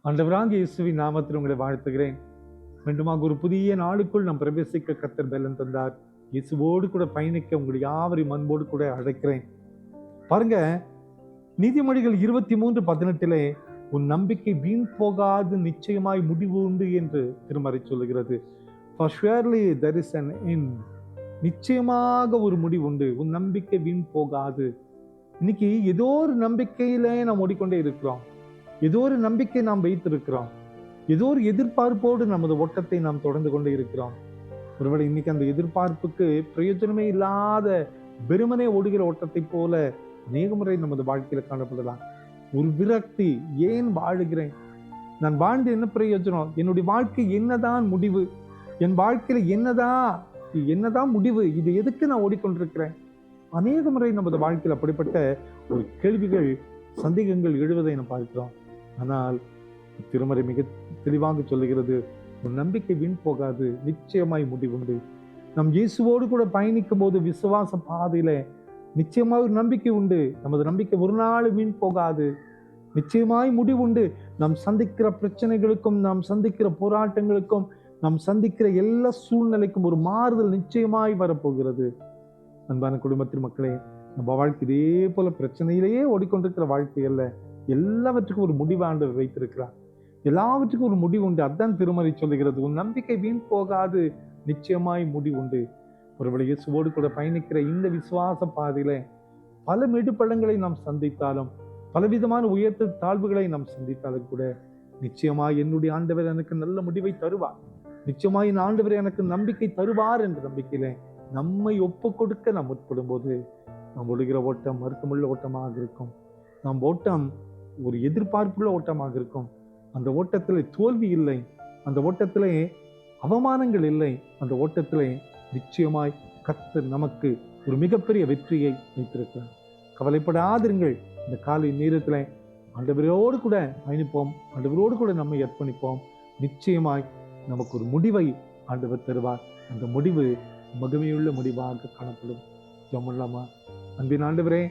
ஆண்டவராகிய இயேசுவின் நாமத்தில் உங்களை வாழ்த்துகிறேன். மீண்டுமாக ஒரு புதிய நாளுக்குள் நாம் பிரவேசிக்க கர்த்தர் பலன் தந்தார். இயேசுவோடு கூட பயணிக்க உங்களை யாவரையும் அன்போடு கூட அழைக்கிறேன். பாருங்க, நீதிமொழிகள் 23:18 உன் நம்பிக்கை வீண் போகாது, நிச்சயமாய் முடிவு உண்டு என்று திருமறை சொல்லுகிறது. For surely there is an end. நிச்சயமாக ஒரு முடிவு உண்டு. உன் நம்பிக்கை வீண் போகாது. இன்னைக்கு ஏதோ ஒரு நம்பிக்கையில நாம் ஓடிக்கொண்டே இருக்கிறோம். ஏதோ ஒரு நம்பிக்கை நாம் வைத்திருக்கிறோம். ஏதோ ஒரு எதிர்பார்ப்போடு நமது ஓட்டத்தை நாம் தொடர்ந்து கொண்டே இருக்கிறோம். ஒருவேளை இன்னைக்கு அந்த எதிர்பார்ப்புக்கு பிரயோஜனமே இல்லாத வெறுமனே ஓடுகிற ஓட்டத்தை போல அநேக முறை நமது வாழ்க்கையில காணப்படலாம். ஒரு விரக்தி, ஏன் வாழுகிறேன், நான் வாழ்ந்து என்ன பிரயோஜனம், என்னுடைய வாழ்க்கை என்னதான் முடிவு, என் வாழ்க்கையில என்னதான் முடிவு, இது எதுக்கு நான் ஓடிக்கொண்டிருக்கிறேன். அநேக முறை நமது வாழ்க்கையில் அப்படிப்பட்ட ஒரு கேள்விகள், சந்தேகங்கள் எழுவதை நாம் பார்க்கிறோம். ஆனால் திருமறை மிக தெளிவாக சொல்லுகிறது, உன் நம்பிக்கை வீண் போகாது, நிச்சயமாய் முடிவுண்டு. நம் இயேசுவோடு கூட பயணிக்கும் போது விசுவாச பாதையில நிச்சயமாய் ஒரு நம்பிக்கை உண்டு. நமது நம்பிக்கை ஒரு நாள் வீண் போகாது, நிச்சயமாய் முடிவுண்டு. நாம் சந்திக்கிற பிரச்சனைகளுக்கும், நாம் சந்திக்கிற போராட்டங்களுக்கும், நாம் சந்திக்கிற எல்லா சூழ்நிலைக்கும் ஒரு மாறுதல் நிச்சயமாய் வரப்போகிறது. அன்பான குடும்பத்தின் மக்களே, நம்ம வாழ்க்கை இதே போல பிரச்சனையிலேயே ஓடிக்கொண்டிருக்கிற வாழ்க்கை அல்ல. எல்லாவற்றுக்கும் ஒரு முடிவு ஆண்டவர் வைத்திருக்கிறார். எல்லாவற்றுக்கும் ஒரு முடிவு உண்டு. அதான் திருமறை சொல்லுகிறது, உன் நம்பிக்கை வீண் போகாது, நிச்சயமாய் முடிவுண்டு. ஒருவேளை இயேசுவோடு கூட பயணிக்கிற இந்த விசுவாச பாதையில பல மெடுப்பள்ளங்களை நாம் சந்தித்தாலும், பலவிதமான உயர்த்து தாழ்வுகளை நாம் சந்தித்தாலும் கூட நிச்சயமாய் என்னுடைய ஆண்டவர் எனக்கு நல்ல முடிவை தருவார், நிச்சயமாய் என் ஆண்டவர் எனக்கு நம்பிக்கை தருவார் என்ற நம்பிக்கையில நம்மை ஒப்பு கொடுக்க நாம் முற்படும் போது நாம் ஒழுகிற ஓட்டம் அர்த்தமுள்ள ஓட்டமாக இருக்கும். நம் ஓட்டம் ஒரு எதிர்பார்ப்புள்ள ஓட்டமாக இருக்கும். அந்த ஓட்டத்திலே தோல்வி இல்லை, அந்த ஓட்டத்திலே அவமானங்கள் இல்லை. அந்த ஓட்டத்திலே நிச்சயமாய் கர்த்தர் நமக்கு ஒரு மிகப்பெரிய வெற்றியை வைத்திருக்கிறார். கவலைப்படாதிருங்கள். இந்த காலை நேரத்துல ஆண்டவரோடு கூட பயணிப்போம், ஆண்டவரோடு கூட நம்மை அர்ப்பணிப்போம். நிச்சயமாய் நமக்கு ஒரு முடிவை ஆண்டவர் தருவார். அந்த முடிவு மகிமையுள்ள முடிவாக காணப்படும். ஜெபம் பண்ணலாமா? அன்பின் ஆண்டவரே,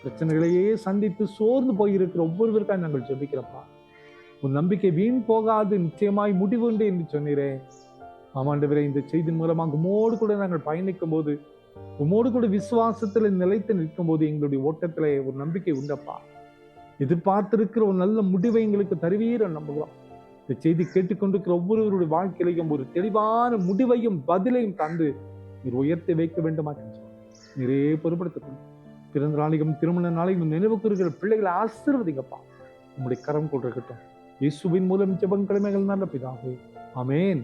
பிரச்சனைகளையே சந்தித்து சோர்ந்து போயிருக்கிற ஒவ்வொருவருக்காக நாங்கள் ஜெபிக்கிறப்பா. உன் நம்பிக்கை வீண் போகாது, நிச்சயமாய் முடிவுண்டு என்று சொன்னீரே. ஆமாண்டவரே, இந்த செய்தியின் மூலமாக உமோடு கூட நாங்கள் பயணிக்கும் போது, உமோடு கூட விசுவாசத்துல நிலைத்து நிற்கும் போது எங்களுடைய ஓட்டத்திலே ஒரு நம்பிக்கை உண்டப்பா. எதிர்பார்த்திருக்கிற ஒரு நல்ல முடிவை எங்களுக்கு தருவீர நம்புகிறோம். இந்த செய்தி கேட்டுக்கொண்டிருக்கிற ஒவ்வொருவருடைய வாழ்க்கையிலையும் ஒரு தெளிவான முடிவையும் பதிலையும் தந்து நீர் உயர்த்தி வைக்க வேண்டுமா நீரே பொறுப்படுத்தணும். பிறந்த நாளையும் திருமண நாளையும் நினைவு கூறுகிற பிள்ளைகளை ஆசீர்வதிங்கப்பா. உங்களுடைய கரம் கொண்டிருக்கட்டும். இயேசுவின் மூலம் ஜெபம் கடமைகள் நல்ல பிதாவே. ஆமேன்,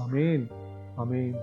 ஆமேன், ஆமேன்.